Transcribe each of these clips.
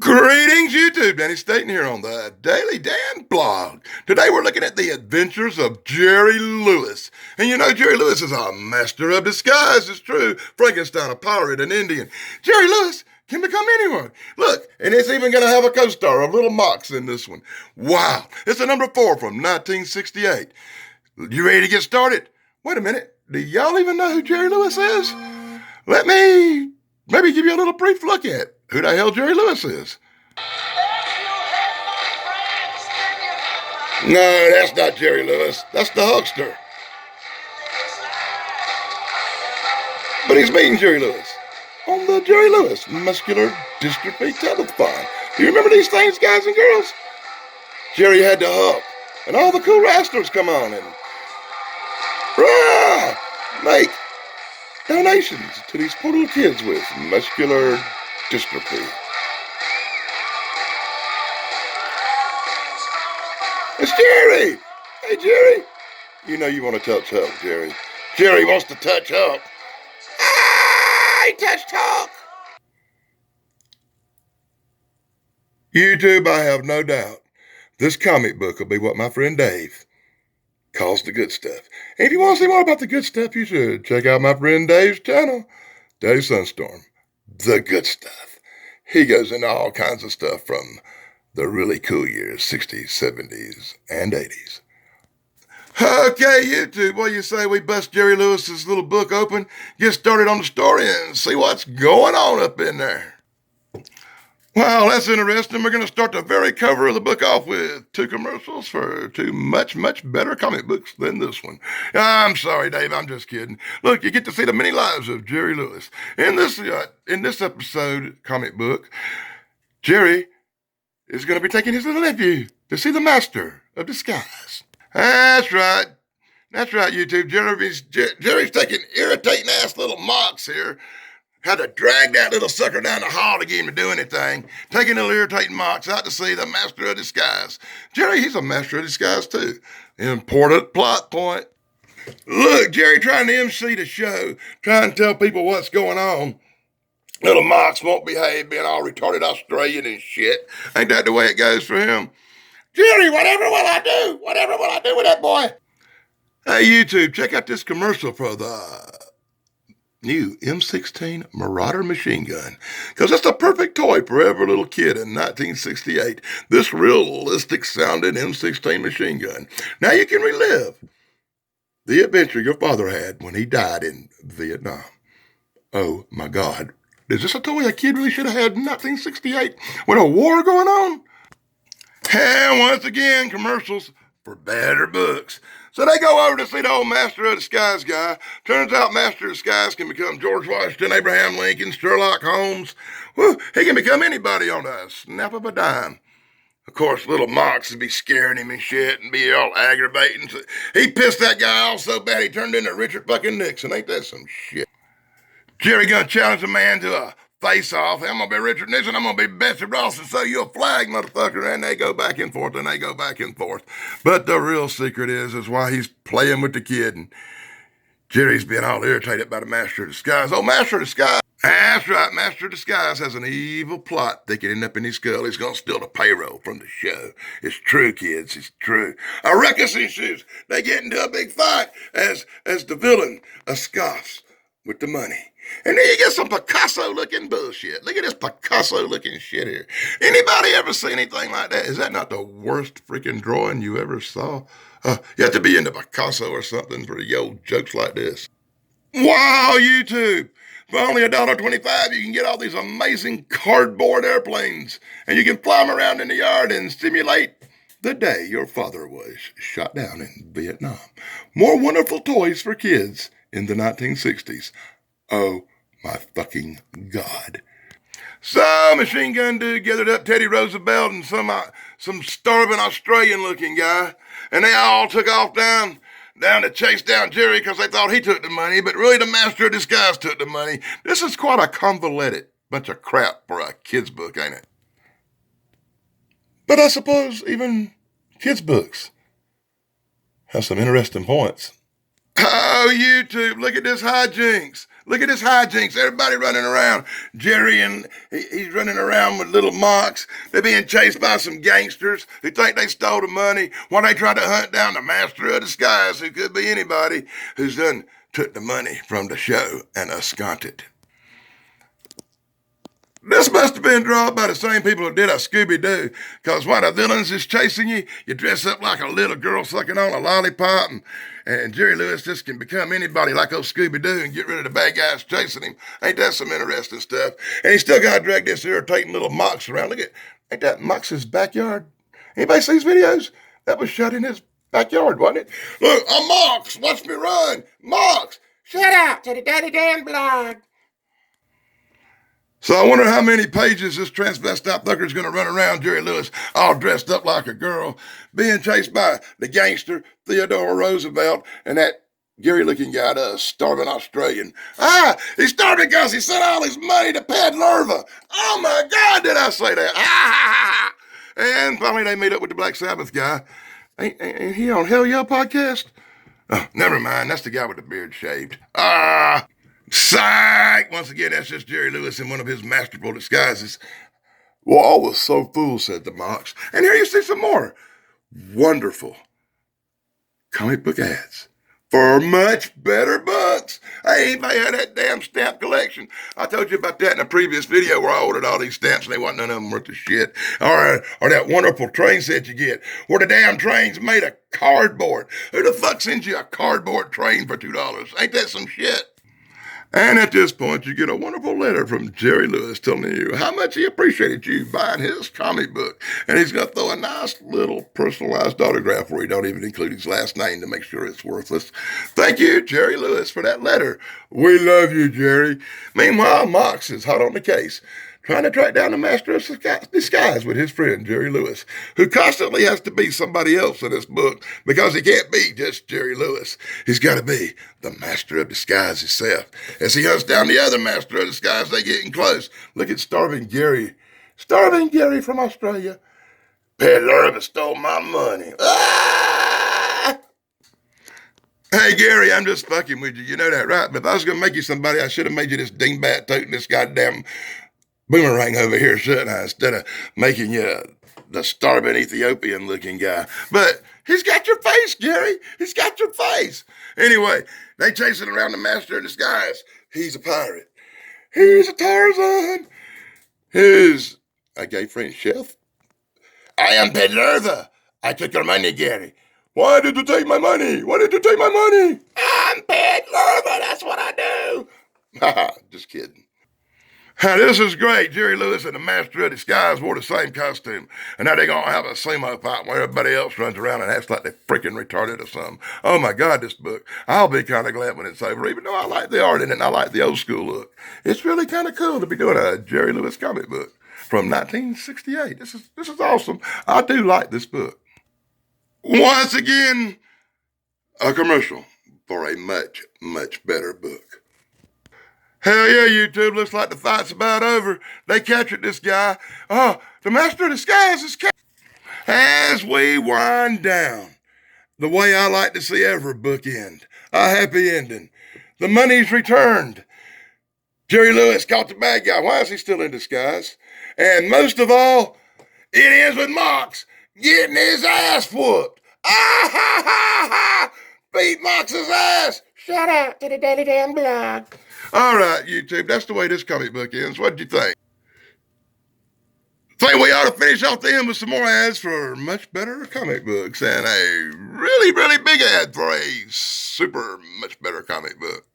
Greetings, YouTube. Danny Staten here on the Daily Dan blog. Today we're looking at the adventures of Jerry Lewis. And you know, Jerry Lewis is a master of disguise. It's true. Frankenstein, a pirate, an Indian. Jerry Lewis can become anyone. Look, and it's even going to have a co-star of Little Mox in this one. Wow. It's a number 4 from 1968. You ready to get started? Wait a minute. Do y'all even know who Jerry Lewis is? Let me maybe give you a little brief look at who the hell Jerry Lewis is. No, that's not Jerry Lewis. That's the huckster. But he's meeting Jerry Lewis on the Jerry Lewis Muscular Dystrophy Telethon. Do you remember these things, guys and girls? Jerry had to hug, and all the cool wrestlers come on and make donations to these poor little kids with muscular dystrophy. It's Jerry! Hey, Jerry! You know you want to touch Hulk, Jerry. Jerry wants to touch Hulk. He touched Hulk! YouTube, I have no doubt this comic book will be what my friend Dave calls the good stuff. And if you want to see more about the good stuff, you should check out my friend Dave's channel, Dave Sunstorm. The good stuff. He goes into all kinds of stuff from the really cool years, 60s, 70s, and 80s. Okay, YouTube, what do you say we bust Jerry Lewis's little book open, get started on the story, and see what's going on up in there? Well, that's interesting. We're going to start the very cover of the book off with 2 commercials for 2 much, much better comic books than this one. I'm sorry, Dave. I'm just kidding. Look, you get to see the many lives of Jerry Lewis. In this episode comic book, Jerry is going to be taking his little nephew to see the master of disguise. That's right. That's right, YouTube. Jerry's taking irritating-ass little Mox here. Had to drag that little sucker down the hall to get him to do anything. Taking little irritating Mox out to see the master of disguise. Jerry, he's a master of disguise too. Important plot point. Look, Jerry trying to MC the show, trying to tell people what's going on. Little Mox won't behave, being all retarded Australian and shit. Ain't that the way it goes for him? Jerry, whatever will I do? Whatever will I do with that boy? Hey, YouTube, check out this commercial for the new M16 Marauder Machine Gun, because it's the perfect toy for every little kid in 1968. This realistic sounding M16 machine gun. Now you can relive the adventure your father had when he died in Vietnam. Oh my God. Is this a toy a kid really should have had in 1968 with a war going on? And once again, commercials for better books. So they go over to see the old Master of Disguise guy. Turns out Master of Disguise can become George Washington, Abraham Lincoln, Sherlock Holmes. Whew, he can become anybody on a snap of a dime. Of course, little Mox would be scaring him and shit and be all aggravating. So he pissed that guy off so bad he turned into Richard fucking Nixon. Ain't that some shit? Jerry gonna challenge a man to a face-off. I'm gonna be Richard Nixon, I'm gonna be Betsy Ross, and so you a flag, motherfucker. And they go back and forth, and they go back and forth. But the real secret is why he's playing with the kid. And Jerry's being all irritated by the Master of Disguise. Oh, Master of Disguise. That's right, Master of Disguise has an evil plot thinking up in his skull. He's gonna steal the payroll from the show. It's true, kids, it's true. A ruckus ensues. They get into a big fight as the villain scoffs with the money. And then you get some Picasso-looking bullshit. Look at this Picasso-looking shit here. Anybody ever see anything like that? Is that not the worst freaking drawing you ever saw? You have to be into Picasso or something for the old jokes like this. Wow, YouTube! For only $1.25, you can get all these amazing cardboard airplanes, and you can fly them around in the yard and simulate the day your father was shot down in Vietnam. More wonderful toys for kids in the 1960s. Oh, my fucking God. So, machine gun dude gathered up Teddy Roosevelt and some starving Australian-looking guy, and they all took off down to chase down Jerry because they thought he took the money, but really the Master of Disguise took the money. This is quite a convoluted bunch of crap for a kid's book, ain't it? But I suppose even kids' books have some interesting points. Oh, YouTube, look at this hijinks. Look at his hijinks. Everybody running around. Jerry and he's running around with little Mox. They're being chased by some gangsters who think they stole the money while they try to hunt down the master of disguise, who could be anybody who's done took the money from the show and absconded. This must have been drawn by the same people who did a Scooby-Doo, because while the villains is chasing you, you dress up like a little girl sucking on a lollipop, and Jerry Lewis just can become anybody like old Scooby-Doo and get rid of the bad guys chasing him. Ain't that some interesting stuff? And he still got to drag this irritating little Mox around. Look at, ain't that Mox's backyard? Anybody see these videos? That was shot in his backyard, wasn't it? Look, I'm Mox. Watch me run. Mox, shout out to the Daddy Dan blog. So I wonder how many pages this transvestite fucker's going to run around Jerry Lewis all dressed up like a girl, being chased by the gangster Theodore Roosevelt and that Gary-looking guy, the starving Australian. He's starving because he sent all his money to Ped Lerva. Oh my God, did I say that? And finally they meet up with the Black Sabbath guy. Ain't he on Hell Yeah podcast? Oh, never mind, that's the guy with the beard shaved. Psych! Once again, that's just Jerry Lewis in one of his masterful disguises. Well, I was so fool, said the Mox. And here you see some more wonderful comic book ads for much better books. Hey, anybody had that damn stamp collection? I told you about that in a previous video where I ordered all these stamps and they wasn't none of them worth the shit. Or that wonderful train set you get where the damn train's made of cardboard. Who the fuck sends you a cardboard train for $2? Ain't that some shit? And at this point, you get a wonderful letter from Jerry Lewis telling you how much he appreciated you buying his comic book. And he's going to throw a nice little personalized autograph where he don't even include his last name to make sure it's worthless. Thank you, Jerry Lewis, for that letter. We love you, Jerry. Meanwhile, Mox is hot on the case, trying to track down the master of disguise with his friend Jerry Lewis, who constantly has to be somebody else in this book because he can't be just Jerry Lewis. He's got to be the master of disguise himself. As he hunts down the other master of disguise, they getting close. Look at starving Gary. Starving Gary from Australia. Ped Lerva stole my money. Hey, Gary, I'm just fucking with you. You know that, right? But if I was going to make you somebody, I should have made you this dingbat toting this goddamn boomerang over here, shouldn't I? Instead of making you the starving Ethiopian-looking guy. But he's got your face, Gary. He's got your face. Anyway, they chasing around the master of disguise. He's a pirate. He's a Tarzan. He's a gay French chef. I am Ped Lerva. I took your money, Gary. Why did you take my money? Why did you take my money? I'm Ped Lerva. That's what I do. Haha, just kidding. This is great. Jerry Lewis and the Master of Disguise wore the same costume. And now they're going to have a sumo fight where everybody else runs around and acts like they're freaking retarded or something. Oh my God, this book. I'll be kind of glad when it's over, even though I like the art in it and I like the old school look. It's really kind of cool to be doing a Jerry Lewis comic book from 1968. This is awesome. I do like this book. Once again, a commercial for a much, much better book. Hell yeah, YouTube. Looks like the fight's about over. They captured this guy. The Master of Disguise is captured. As we wind down, the way I like to see every book end, a happy ending. The money's returned. Jerry Lewis caught the bad guy. Why is he still in disguise? And most of all, it ends with Mox getting his ass whooped. Ah ha ha ha! Beat Mox's ass. Shout out to the Daily Damn blog. All right, YouTube, that's the way this comic book ends. What'd you think? Think we ought to finish off the end with some more ads for much better comic books and a really, really big ad for a super much better comic book.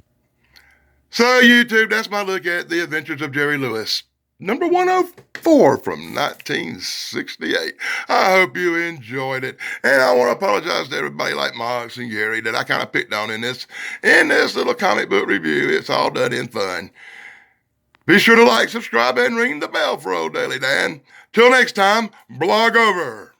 So, YouTube, that's my look at The Adventures of Jerry Lewis, number 104 from 1968. I hope you enjoyed it. And I want to apologize to everybody like Mox and Gary that I kind of picked on in this little comic book review. It's all done in fun. Be sure to like, subscribe, and ring the bell for Old Daily Dan. Till next time, blog over.